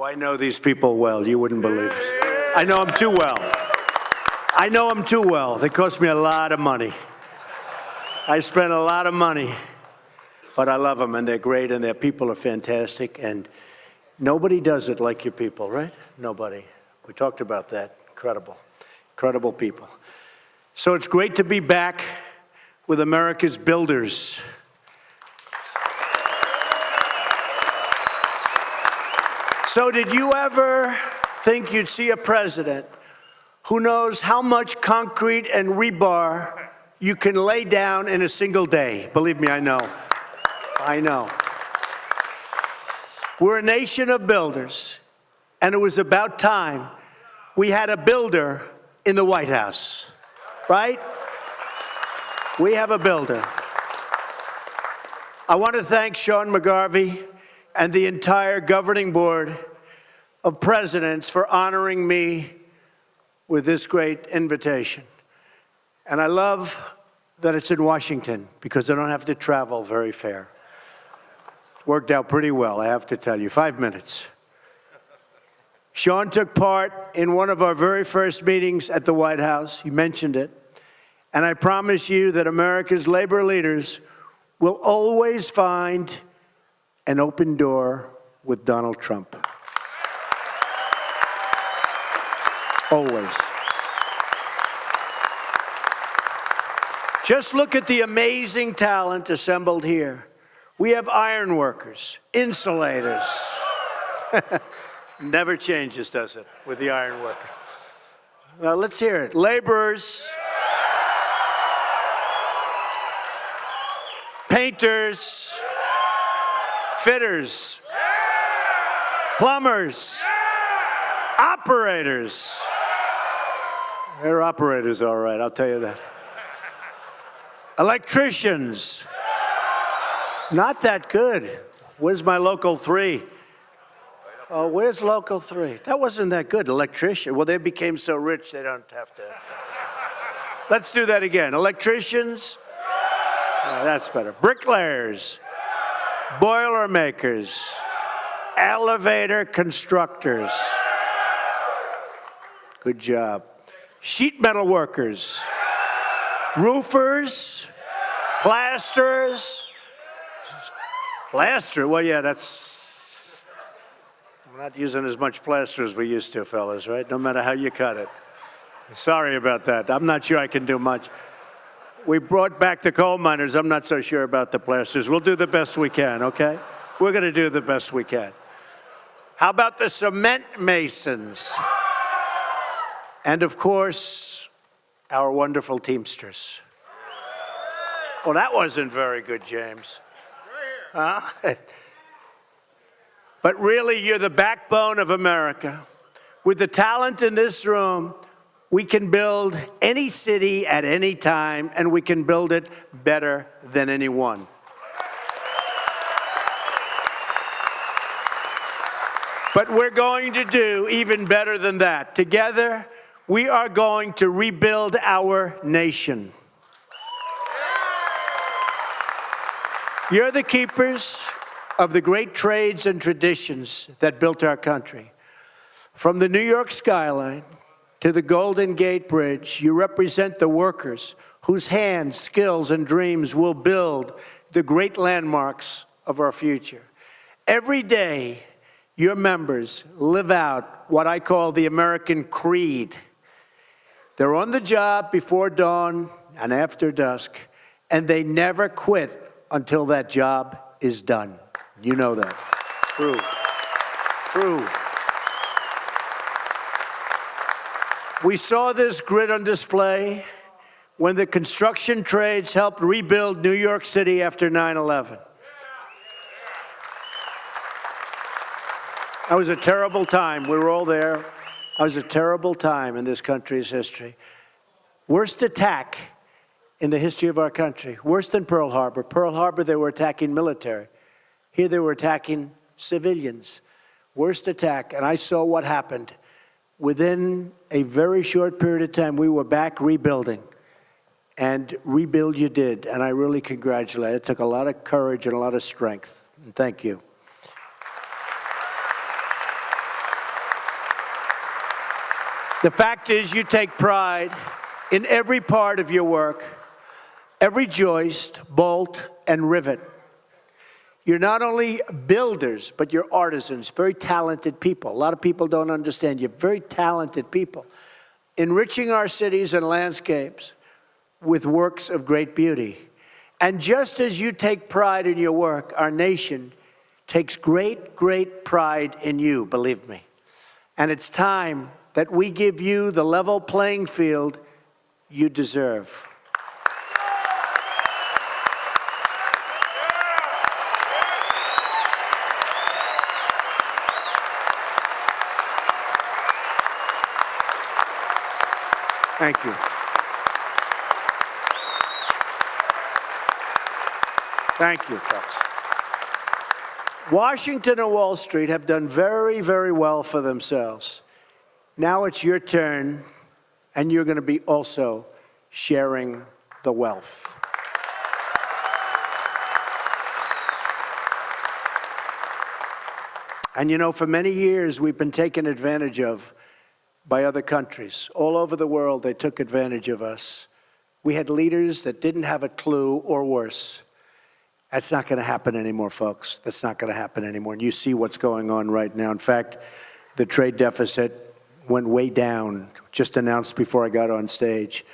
I know these people well. You wouldn't believe it. I know them too well. I know them too well. They cost me a lot of money. I spent a lot of money, but I love them, and they're great, and their people are fantastic, and nobody does it like your people, right? Nobody. We talked about that. Incredible. Incredible people. So it's great to be back with America's builders. So did you ever think you'd see a president who knows how much concrete and rebar you can lay down in a single day? Believe me, I know. I know. We're a nation of builders, and it was about time we had a builder in the White House, right? We have a builder. I want to thank Sean McGarvey and the entire governing board of presidents for honoring me with this great invitation. And I love that it's in Washington because I don't have to travel very far. It worked out pretty well, I have to tell you. 5 minutes. Sean took part in one of our very first meetings at the White House. He mentioned it. And I promise you that America's labor leaders will always find an open door with Donald Trump. Always. Just look at the amazing talent assembled here. We have iron workers, insulators. Never changes, does it, with the iron workers? Well, let's hear it. Laborers, painters, fitters, plumbers, operators. They're operators, all right, I'll tell you that. Electricians. Not that good. Where's my local 3? Oh, where's local 3? That wasn't that good. Electrician. Well, they became so rich they don't have to. Let's do that again. Electricians. Oh, that's better. Bricklayers. Boilermakers. Elevator constructors. Good job. Sheet metal workers. Roofers. Plasterers. Plaster, well, yeah, that's, we're not using as much plaster as we used to, fellas, right? No matter how you cut it. Sorry about that. I'm not sure I can do much. We brought back the coal miners. I'm not so sure about the plasters. We'll do the best we can, okay? We're going to do the best we can. How about the cement masons? And, of course, our wonderful Teamsters. Well, that wasn't very good, James. But really, you're the backbone of America. With the talent in this room, we can build any city at any time, and we can build it better than anyone. But we're going to do even better than that. Together, we are going to rebuild our nation. You're the keepers of the great trades and traditions that built our country. From the New York skyline to the Golden Gate Bridge, you represent the workers whose hands, skills, and dreams will build the great landmarks of our future. Every day, your members live out what I call the American creed. They're on the job before dawn and after dusk, and they never quit until that job is done. You know that. True. True. We saw this grit on display when the construction trades helped rebuild New York City after 9/11. That was a terrible time. We were all there. It was a terrible time in this country's history. Worst attack in the history of our country. Worse than Pearl Harbor. Pearl Harbor, they were attacking military. Here they were attacking civilians. Worst attack. And I saw what happened. Within a very short period of time, we were back rebuilding. And rebuild you did. And I really congratulate you. It took a lot of courage and a lot of strength. And thank you. The fact is, you take pride in every part of your work, every joist, bolt, and rivet. You're not only builders, but you're artisans, very talented people. A lot of people don't understand. You're very talented people, enriching our cities and landscapes with works of great beauty. And just as you take pride in your work, our nation takes great, great pride in you, believe me. And it's time that we give you the level playing field you deserve. Thank you. Thank you, folks. Washington and Wall Street have done very, very well for themselves. Now it's your turn, and you're going to be also sharing the wealth. And you know, for many years, we've been taken advantage of by other countries. All over the world, they took advantage of us. We had leaders that didn't have a clue, or worse. That's not going to happen anymore, folks. That's not going to happen anymore. And you see what's going on right now. In fact, the trade deficit went way down, just announced before I got on stage.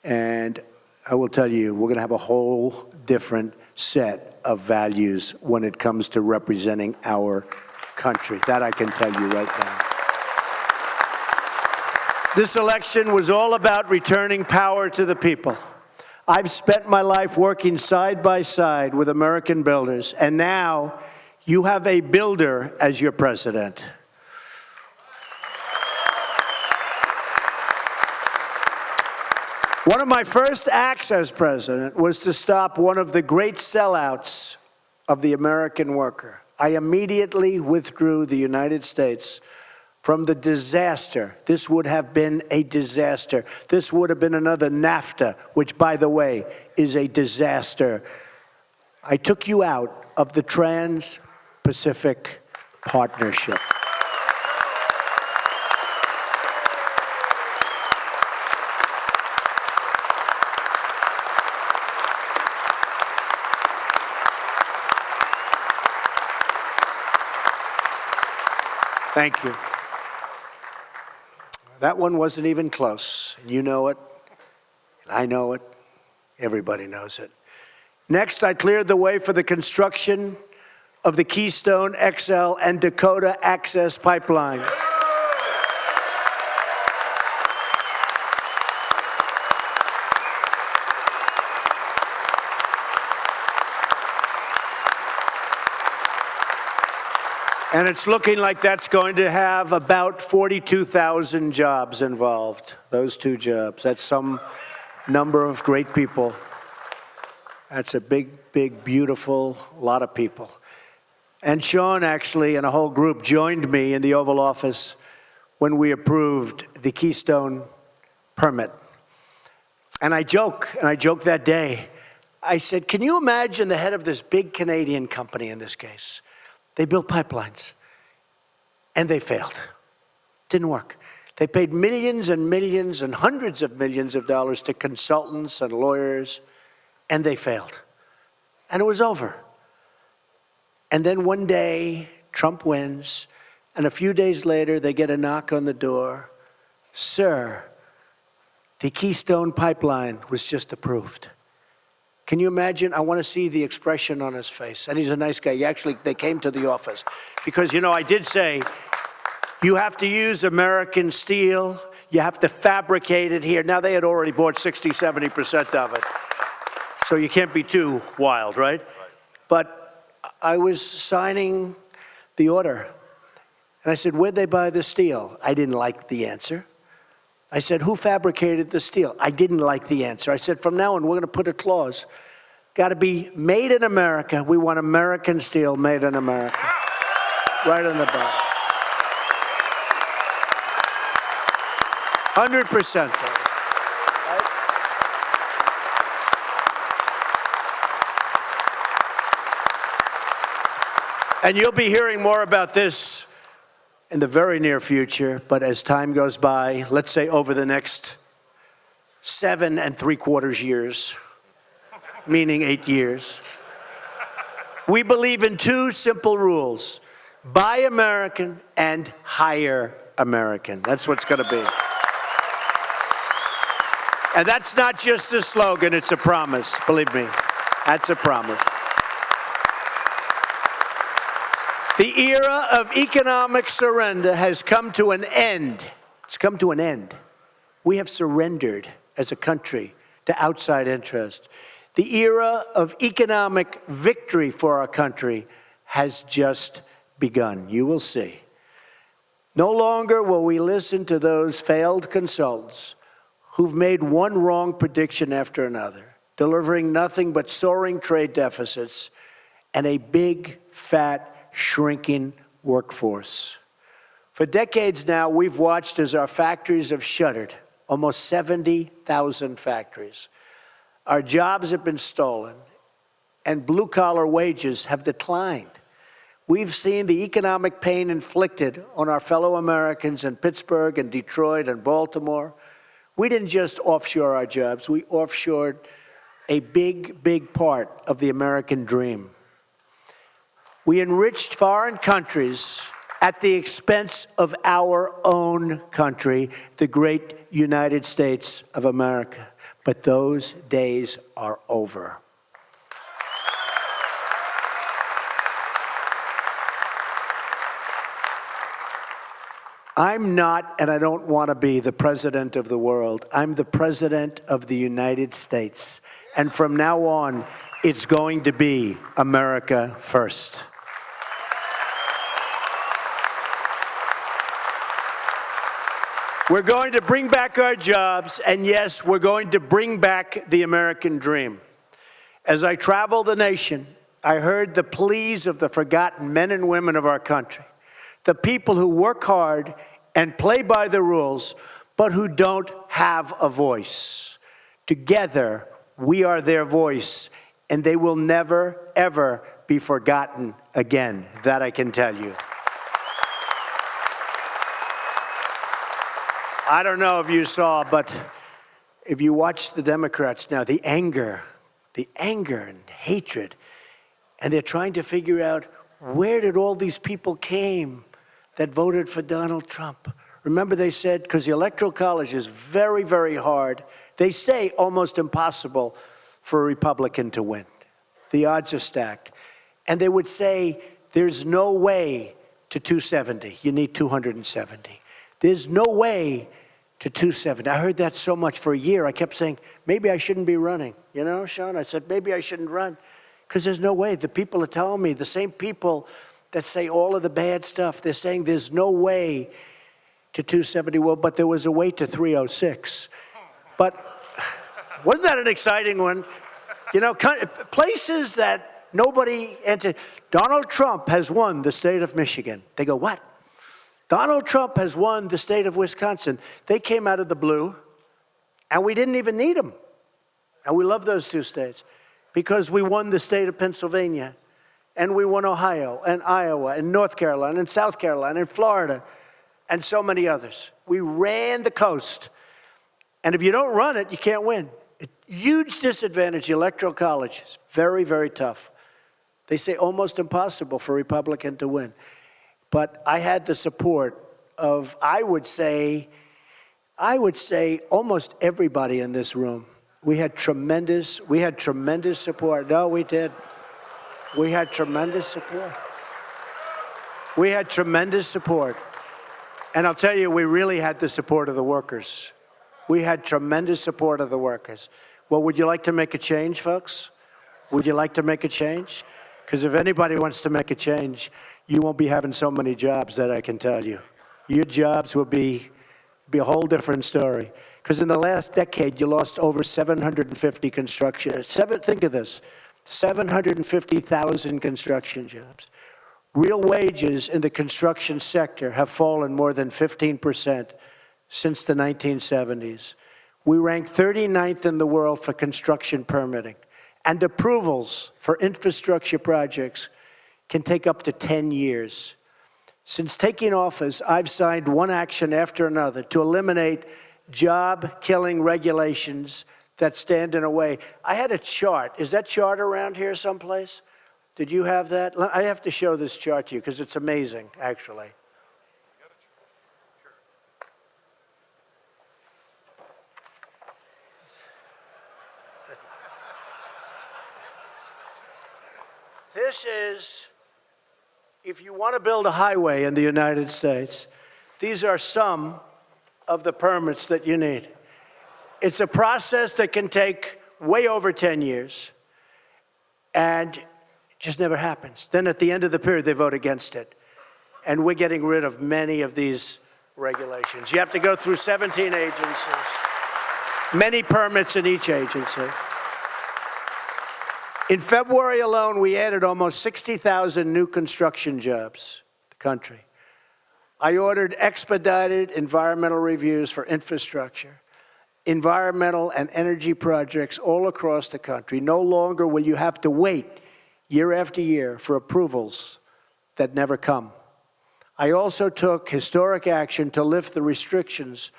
And I will tell you, we're going to have a whole different set of values when it comes to representing our country. That I can tell you right now. This election was all about returning power to the people. I've spent my life working side by side with American builders, and now you have a builder as your president. One of my first acts as president was to stop one of the great sellouts of the American worker. I immediately withdrew the United States from the disaster. This would have been a disaster. This would have been another NAFTA, which, by the way, is a disaster. I took you out of the Trans-Pacific Partnership. Thank you. That one wasn't even close. You know it. I know it. Everybody knows it. Next, I cleared the way for the construction of the Keystone XL and Dakota Access pipelines. And it's looking like that's going to have about 42,000 jobs involved, those two jobs. That's some number of great people. That's a big, big, beautiful lot of people. And Sean actually and a whole group joined me in the Oval Office when we approved the Keystone permit. And I joked that day. I said, can you imagine the head of this big Canadian company in this case? They built pipelines, and they failed. Didn't work. They paid millions and millions and hundreds of millions of dollars to consultants and lawyers, and they failed. And it was over. And then one day, Trump wins, and a few days later, they get a knock on the door. Sir, the Keystone Pipeline was just approved. Can you imagine? I want to see the expression on his face. And he's a nice guy. They came to the office. Because, you know, I did say, you have to use American steel. You have to fabricate it here. Now, they had already bought 60, 70% of it. So you can't be too wild, right? But I was signing the order. And I said, where'd they buy the steel? I didn't like the answer. I said, who fabricated the steel? I didn't like the answer. I said, from now on, we're going to put a clause. Got to be made in America. We want American steel made in America. Right on the bottom. 100%. Right? And you'll be hearing more about this in the very near future, but as time goes by, let's say over the next 7 3/4 years, meaning 8 years, we believe in 2 simple rules: buy American and hire American. That's what's going to be. And that's not just a slogan, it's a promise. Believe me, that's a promise. The era of economic surrender has come to an end. It's come to an end. We have surrendered as a country to outside interest. The era of economic victory for our country has just begun. You will see. No longer will we listen to those failed consultants who've made one wrong prediction after another, delivering nothing but soaring trade deficits and a big, fat, shrinking workforce. For decades now, we've watched as our factories have shuttered, almost 70,000 factories. Our jobs have been stolen, and blue-collar wages have declined. We've seen the economic pain inflicted on our fellow Americans in Pittsburgh and Detroit and Baltimore. We didn't just offshore our jobs, we offshored a big, big part of the American dream. We enriched foreign countries at the expense of our own country, the great United States of America. But those days are over. I'm not, and I don't want to be, the president of the world. I'm the president of the United States. And from now on, it's going to be America first. We're going to bring back our jobs, and yes, we're going to bring back the American dream. As I travel the nation, I heard the pleas of the forgotten men and women of our country, the people who work hard and play by the rules, but who don't have a voice. Together, we are their voice, and they will never, ever be forgotten again. That I can tell you. I don't know if you saw, but if you watch the Democrats now, the anger and hatred, and they're trying to figure out where did all these people came that voted for Donald Trump. Remember they said, because the Electoral College is very, very hard, they say almost impossible for a Republican to win. The odds are stacked. And they would say, there's no way to 270. You need 270. There's no way to 270. I heard that so much for a year. I kept saying, maybe I shouldn't be running. You know, Sean, I said, maybe I shouldn't run. Because there's no way. The people are telling me, the same people that say all of the bad stuff, they're saying there's no way to 270. Well, but there was a way to 306. But wasn't that an exciting one? You know, places that nobody entered. Donald Trump has won the state of Michigan. They go, what? Donald Trump has won the state of Wisconsin. They came out of the blue, and we didn't even need them. And we love those 2 states because we won the state of Pennsylvania, and we won Ohio, and Iowa, and North Carolina, and South Carolina, and Florida, and so many others. We ran the coast. And if you don't run it, you can't win. Huge disadvantage, the Electoral College. It's very, very tough. They say almost impossible for a Republican to win. But I had the support of, I would say almost everybody in this room. We had tremendous support. No, we did. We had tremendous support. We had tremendous support. And I'll tell you, we really had the support of the workers. We had tremendous support of the workers. Well, would you like to make a change, folks? Would you like to make a change? Because if anybody wants to make a change, you won't be having so many jobs, that I can tell you. Your jobs will be a whole different story. Because in the last decade, you lost over 750 construction. Think of this, 750,000 construction jobs. Real wages in the construction sector have fallen more than 15% since the 1970s. We rank 39th in the world for construction permitting. And approvals for infrastructure projects can take up to 10 years. Since taking office, I've signed one action after another to eliminate job-killing regulations that stand in a way. I had a chart. Is that chart around here someplace? Did you have that? I have to show this chart to you because it's amazing, actually. This is, if you want to build a highway in the United States, these are some of the permits that you need. It's a process that can take way over 10 years, and it just never happens. Then at the end of the period, they vote against it. And we're getting rid of many of these regulations. You have to go through 17 agencies, many permits in each agency. In February alone, we added almost 60,000 new construction jobs in the country. I ordered expedited environmental reviews for infrastructure, environmental and energy projects all across the country. No longer will you have to wait year after year for approvals that never come. I also took historic action to lift the restrictions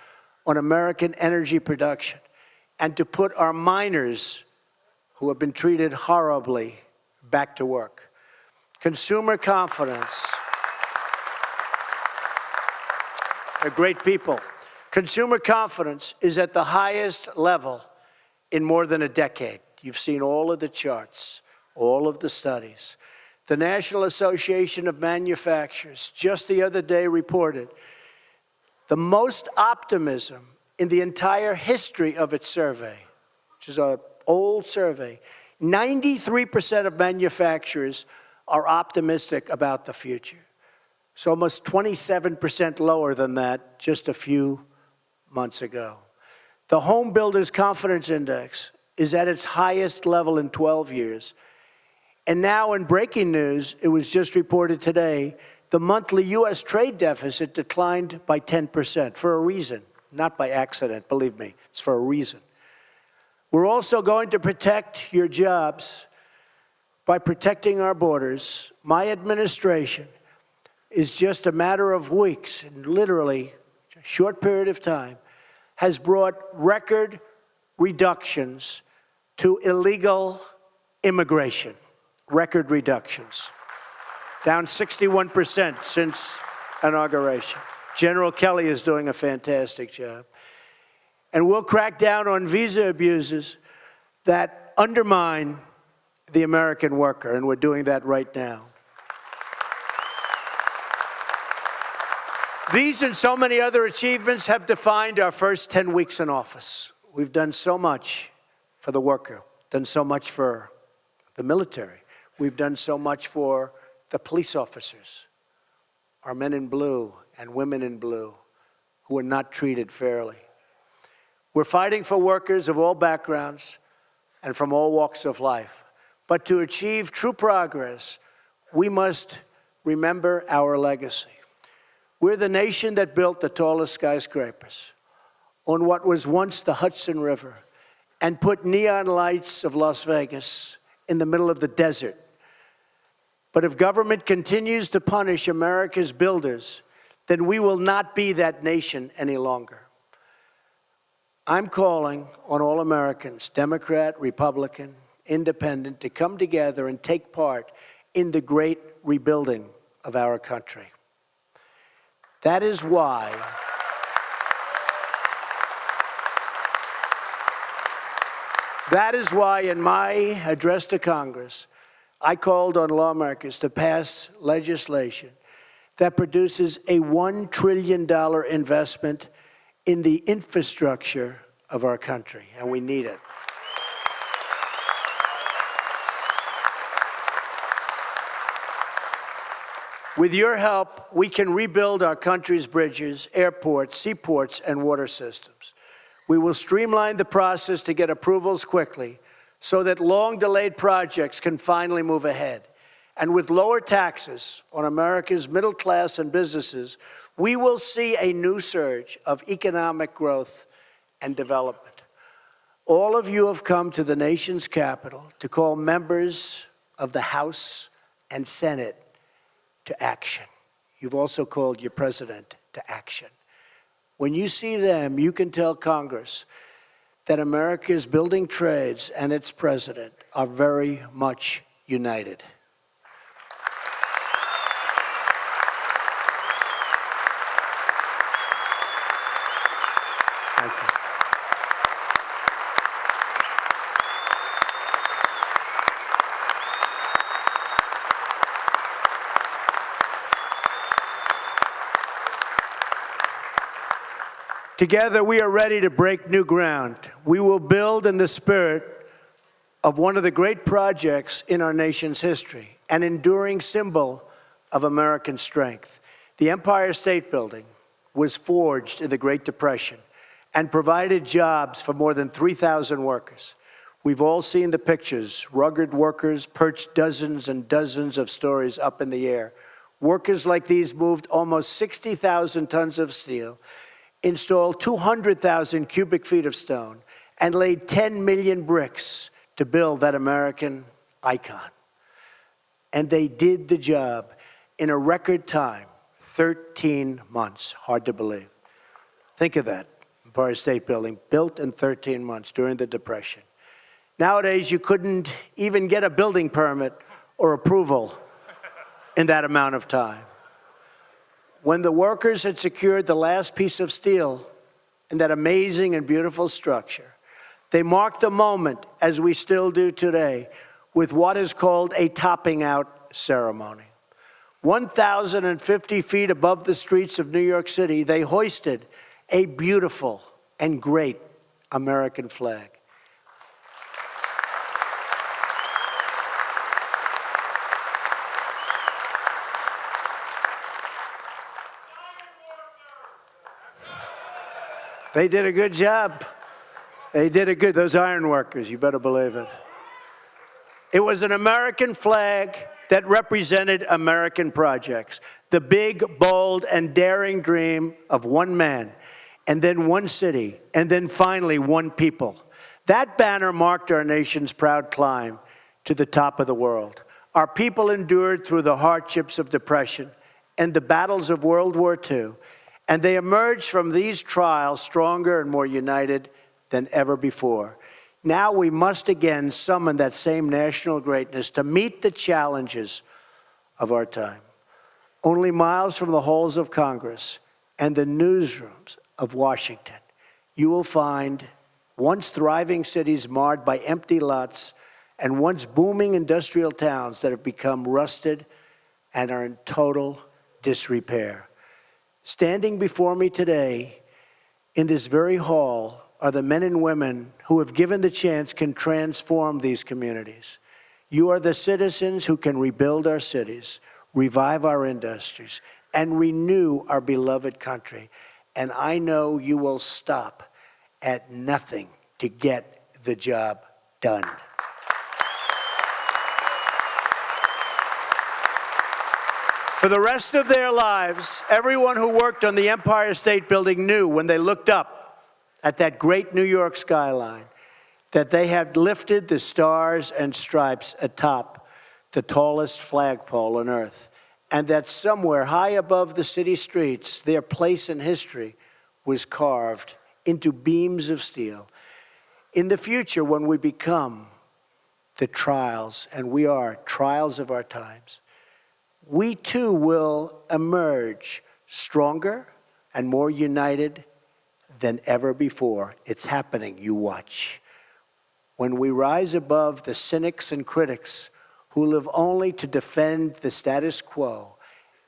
on American energy production and to put our miners who have been treated horribly back to work. Consumer confidence. They're great people. Consumer confidence is at the highest level in more than a decade. You've seen all of the charts, all of the studies. The National Association of Manufacturers just the other day reported the most optimism in the entire history of its survey, which is an old survey. 93% of manufacturers are optimistic about the future. It's almost 27% lower than that just a few months ago. The Home Builders Confidence Index is at its highest level in 12 years. And now in breaking news, it was just reported today, the monthly U.S. trade deficit declined by 10% for a reason, not by accident, believe me, it's for a reason. We're also going to protect your jobs by protecting our borders. My administration is just a matter of weeks, and literally a short period of time, has brought record reductions to illegal immigration. Record reductions. Down 61% since inauguration. General Kelly is doing a fantastic job. And we'll crack down on visa abuses that undermine the American worker, and we're doing that right now. These and so many other achievements have defined our first 10 weeks in office. We've done so much for the worker, done so much for the military. We've done so much for the police officers, our men in blue and women in blue who are not treated fairly. We're fighting for workers of all backgrounds and from all walks of life. But to achieve true progress, we must remember our legacy. We're the nation that built the tallest skyscrapers on what was once the Hudson River and put neon lights of Las Vegas in the middle of the desert. But if government continues to punish America's builders, then we will not be that nation any longer. I'm calling on all Americans, Democrat, Republican, Independent, to come together and take part in the great rebuilding of our country. That is why in my address to Congress, I called on lawmakers to pass legislation that produces a $1 trillion investment in the infrastructure of our country, and we need it. With your help, we can rebuild our country's bridges, airports, seaports, and water systems. We will streamline the process to get approvals quickly so that long-delayed projects can finally move ahead. And with lower taxes on America's middle class and businesses, we will see a new surge of economic growth and development. All of you have come to the nation's capital to call members of the House and Senate to action. you've also called your president to action. When you see them, you can tell Congress that America's building trades and its president are very much united. Thank you. Together, we are ready to break new ground. We will build in the spirit of one of the great projects in our nation's history, an enduring symbol of American strength. The Empire State Building was forged in the Great Depression and provided jobs for more than 3,000 workers. We've all seen the pictures. Rugged workers perched dozens and dozens of stories up in the air. Workers like these moved almost 60,000 tons of steel, installed 200,000 cubic feet of stone, and laid 10 million bricks to build that American icon. And they did the job in a record time, 13 months. Hard to believe. Think of that. Empire State Building, built in 13 months during the Depression. Nowadays, you couldn't even get a building permit or approval in that amount of time. When the workers had secured the last piece of steel in that amazing and beautiful structure, they marked the moment, as we still do today, with what is called a topping out ceremony. 1,050 feet above the streets of New York City, they hoisted a beautiful and great American flag. They did a good job. They did a good, those iron workers, you better believe it. It was an American flag that represented American projects, the big, bold, and daring dream of one man, and then one city, and then finally one people. That banner marked our nation's proud climb to the top of the world. Our people endured through the hardships of depression and the battles of World War II, and they emerged from these trials stronger and more united than ever before. Now we must again summon that same national greatness to meet the challenges of our time. Only miles from the halls of Congress and the newsrooms of Washington, you will find once thriving cities marred by empty lots and once booming industrial towns that have become rusted and are in total disrepair. Standing before me today in this very hall are the men and women who, if given the chance, can transform these communities. You are the citizens who can rebuild our cities, revive our industries, and renew our beloved country. And I know you will stop at nothing to get the job done. For the rest of their lives, everyone who worked on the Empire State Building knew when they looked up at that great New York skyline that they had lifted the stars and stripes atop the tallest flagpole on earth, and that somewhere high above the city streets, their place in history was carved into beams of steel. In the future, when we become the trials, and we are trials of our times, we too will emerge stronger and more united than ever before. It's happening, you watch. When we rise above the cynics and critics who live only to defend the status quo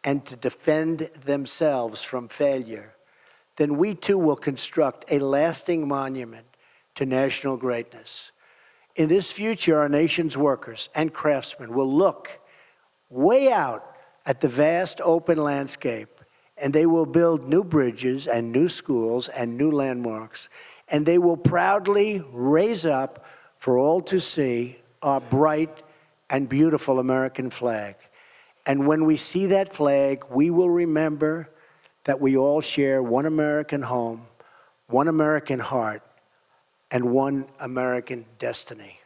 and to defend themselves from failure, then we too will construct a lasting monument to national greatness. In this future, our nation's workers and craftsmen will look way out at the vast open landscape, and they will build new bridges and new schools and new landmarks, and they will proudly raise up for all to see our bright and beautiful American flag. And when we see that flag, we will remember that we all share one American home, one American heart, and one American destiny.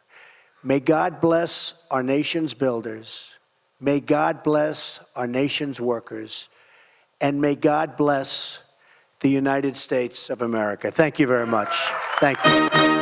May God bless our nation's builders. May God bless our nation's workers. and may God bless the United States of America. Thank you very much. Thank you.